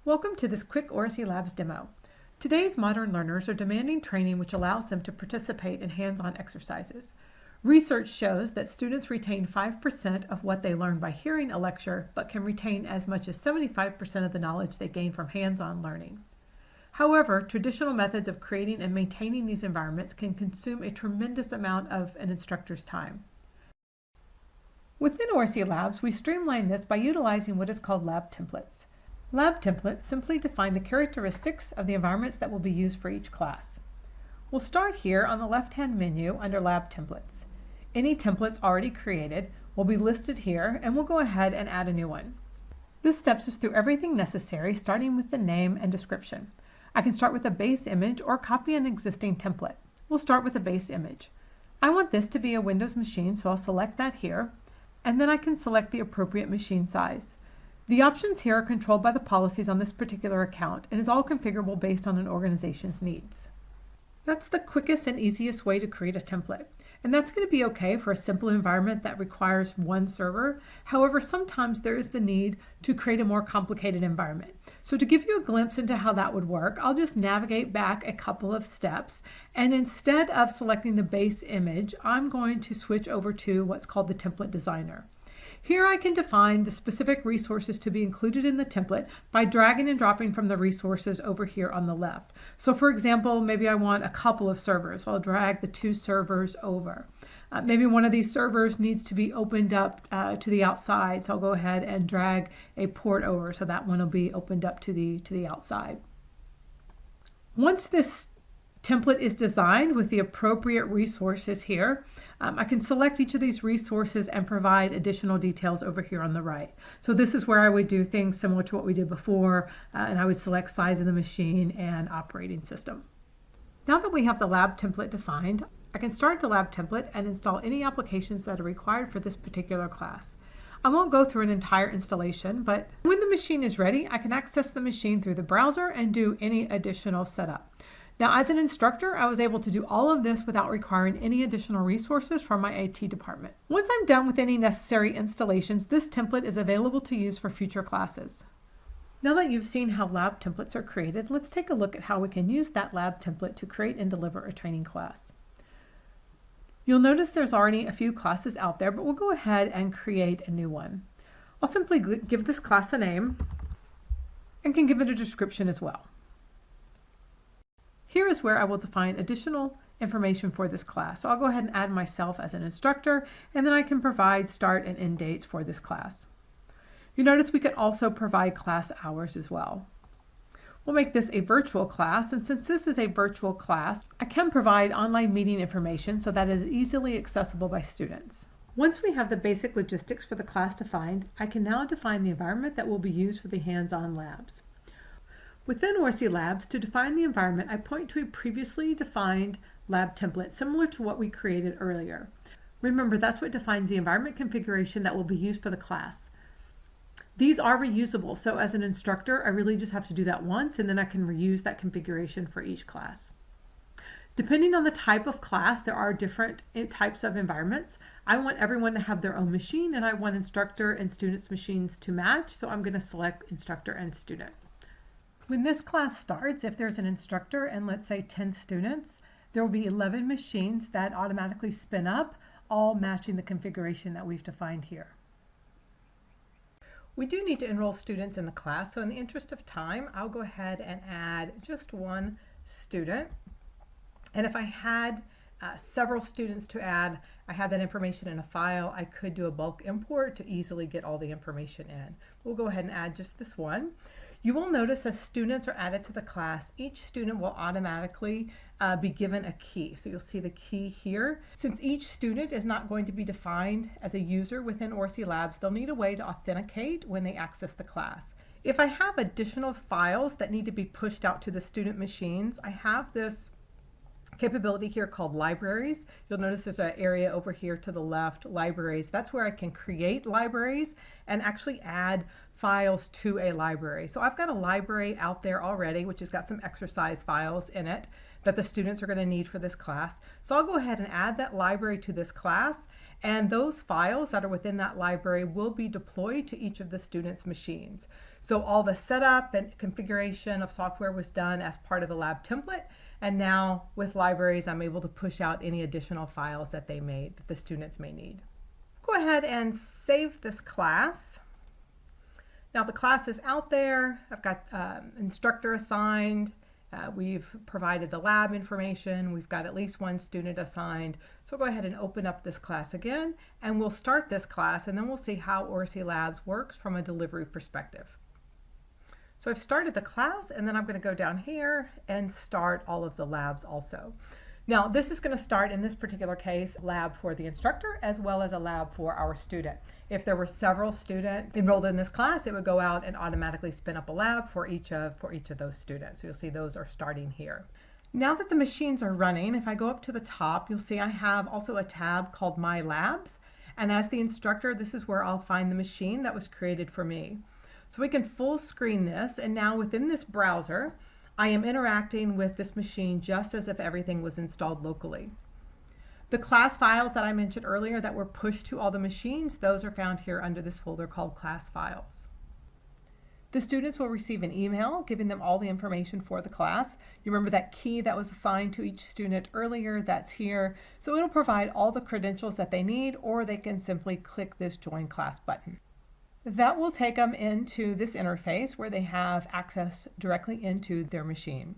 Welcome to this quick ORC Labs demo. Today's modern learners are demanding training which allows them to participate in hands-on exercises. Research shows that students retain 5% of what they learn by hearing a lecture, but can retain as much as 75% of the knowledge they gain from hands-on learning. However, traditional methods of creating and maintaining these environments can consume a tremendous amount of an instructor's time. Within ORC Labs, we streamline this by utilizing what is called lab templates. Lab templates simply define the characteristics of the environments that will be used for each class. We'll start here on the left-hand menu under Lab Templates. Any templates already created will be listed here, and we'll go ahead and add a new one. This steps us through everything necessary, starting with the name and description. I can start with a base image or copy an existing template. We'll start with a base image. I want this to be a Windows machine, so I'll select that here, and then I can select the appropriate machine size. The options here are controlled by the policies on this particular account and is all configurable based on an organization's needs. That's the quickest and easiest way to create a template. And that's going to be okay for a simple environment that requires one server. However, sometimes there is the need to create a more complicated environment. So to give you a glimpse into how that would work, I'll just navigate back a couple of steps. And instead of selecting the base image, I'm going to switch over to what's called the Template Designer. Here I can define the specific resources to be included in the template by dragging and dropping from the resources over here on the left. So for example, maybe I want a couple of servers. So I'll drag the two servers over. Maybe one of these servers needs to be opened up to the outside. So I'll go ahead and drag a port over so that one will be opened up to the outside. Once this template is designed with the appropriate resources here, I can select each of these resources and provide additional details over here on the right. So this is where I would do things similar to what we did before, and I would select size of the machine and operating system. Now that we have the lab template defined, I can start the lab template and install any applications that are required for this particular class. I won't go through an entire installation, but when the machine is ready, I can access the machine through the browser and do any additional setup. Now, as an instructor, I was able to do all of this without requiring any additional resources from my IT department. Once I'm done with any necessary installations, this template is available to use for future classes. Now that you've seen how lab templates are created, let's take a look at how we can use that lab template to create and deliver a training class. You'll notice there's already a few classes out there, but we'll go ahead and create a new one. I'll simply give this class a name and can give it a description as well. Here is where I will define additional information for this class. So I'll go ahead and add myself as an instructor, and then I can provide start and end dates for this class. You notice we can also provide class hours as well. We'll make this a virtual class, and since this is a virtual class, I can provide online meeting information so that it is easily accessible by students. Once we have the basic logistics for the class defined, I can now define the environment that will be used for the hands-on labs. Within ORC Labs, to define the environment, I point to a previously defined lab template similar to what we created earlier. Remember, that's what defines the environment configuration that will be used for the class. These are reusable, so as an instructor, I really just have to do that once, and then I can reuse that configuration for each class. Depending on the type of class, there are different types of environments. I want everyone to have their own machine, and I want instructor and students' machines to match, so I'm going to select instructor and student. When this class starts, if there's an instructor and let's say 10 students, there will be 11 machines that automatically spin up, all matching the configuration that we've defined here. We do need to enroll students in the class, so in the interest of time, I'll go ahead and add just one student. And if I had several students to add, I have that information in a file, I could do a bulk import to easily get all the information in. We'll go ahead and add just this one. You will notice as students are added to the class, each student will automatically be given a key. So you'll see the key here. Since each student is not going to be defined as a user within ORC Labs, they'll need a way to authenticate when they access the class. If I have additional files that need to be pushed out to the student machines, I have this capability here called libraries. You'll notice there's an area over here to the left, libraries. That's where I can create libraries and actually add files to a library. So I've got a library out there already, which has got some exercise files in it that the students are going to need for this class. So I'll go ahead and add that library to this class, And those files that are within that library will be deployed to each of the students' machines. So all the setup and configuration of software was done as part of the lab template. And now with libraries, I'm able to push out any additional files that that the students may need. Go ahead and save this class. Now the class is out there. I've got instructor assigned. We've provided the lab information. We've got at least one student assigned. So go ahead and open up this class again, and we'll start this class, and then we'll see how Oracy Labs works from a delivery perspective. So I've started the class, and then I'm going to go down here and start all of the labs also. Now this is going to start, in this particular case, lab for the instructor as well as a lab for our student. If there were several students enrolled in this class, it would go out and automatically spin up a lab for each of those students. So you'll see those are starting here. Now that the machines are running, if I go up to the top, you'll see I have also a tab called My Labs. And as the instructor, this is where I'll find the machine that was created for me. So we can full screen this, and now within this browser, I am interacting with this machine just as if everything was installed locally. The class files that I mentioned earlier that were pushed to all the machines, those are found here under this folder called Class Files. The students will receive an email giving them all the information for the class. You remember that key that was assigned to each student earlier, that's here. So it'll provide all the credentials that they need, or they can simply click this Join Class button. That will take them into this interface where they have access directly into their machine.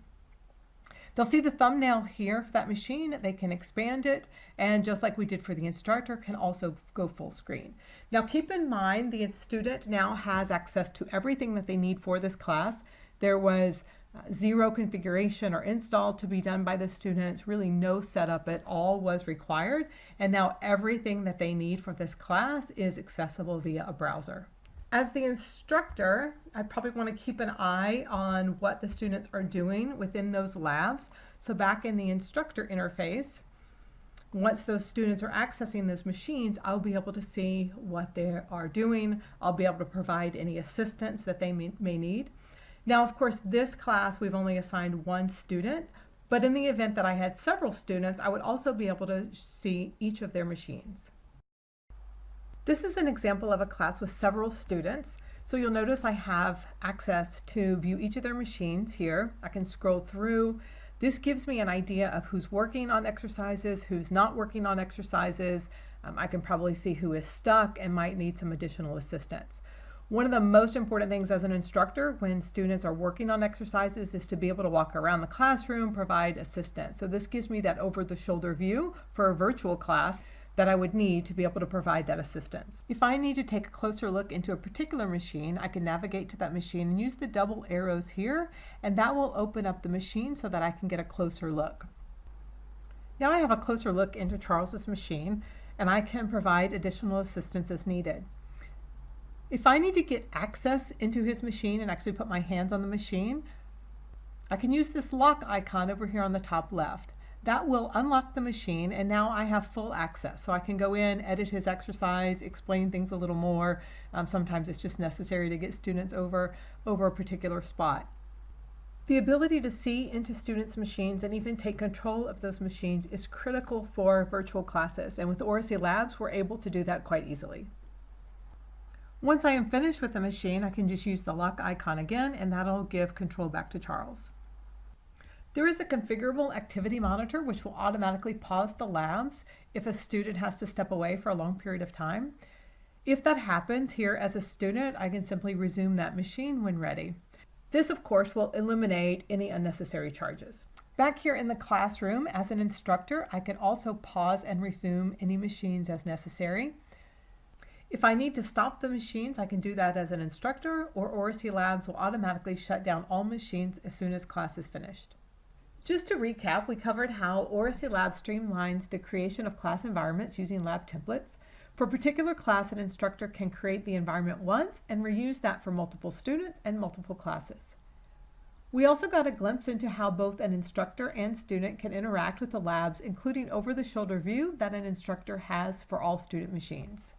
They'll see the thumbnail here for that machine. They can expand it, and just like we did for the instructor, can also go full screen. Now keep in mind the student now has access to everything that they need for this class. There was zero configuration or install to be done by the students, really no setup at all was required, and now everything that they need for this class is accessible via a browser. As the instructor, I probably want to keep an eye on what the students are doing within those labs. So back in the instructor interface, once those students are accessing those machines, I'll be able to see what they are doing. I'll be able to provide any assistance that they may need. Now, of course, this class, we've only assigned one student, but in the event that I had several students, I would also be able to see each of their machines. This is an example of a class with several students. So you'll notice I have access to view each of their machines here. I can scroll through. This gives me an idea of who's working on exercises, who's not working on exercises. I can probably see who is stuck and might need some additional assistance. One of the most important things as an instructor when students are working on exercises is to be able to walk around the classroom, provide assistance. So this gives me that over-the-shoulder view for a virtual class that I would need to be able to provide that assistance. If I need to take a closer look into a particular machine, I can navigate to that machine and use the double arrows here, and that will open up the machine so that I can get a closer look. Now I have a closer look into Charles's machine, and I can provide additional assistance as needed. If I need to get access into his machine and actually put my hands on the machine, I can use this lock icon over here on the top left. That will unlock the machine, and now I have full access. So I can go in, edit his exercise, explain things a little more. Sometimes it's just necessary to get students over a particular spot. The ability to see into students' machines and even take control of those machines is critical for virtual classes, and with Oracy Labs, we're able to do that quite easily. Once I am finished with the machine, I can just use the lock icon again, and that'll give control back to Charles. There is a configurable activity monitor which will automatically pause the labs if a student has to step away for a long period of time. If that happens here as a student, I can simply resume that machine when ready. This, of course, will eliminate any unnecessary charges. Back here in the classroom, as an instructor, I can also pause and resume any machines as necessary. If I need to stop the machines, I can do that as an instructor, or Oracy Labs will automatically shut down all machines as soon as class is finished. Just to recap, we covered how Oracy Labs streamlines the creation of class environments using lab templates. For a particular class, an instructor can create the environment once and reuse that for multiple students and multiple classes. We also got a glimpse into how both an instructor and student can interact with the labs, including over-the-shoulder view that an instructor has for all student machines.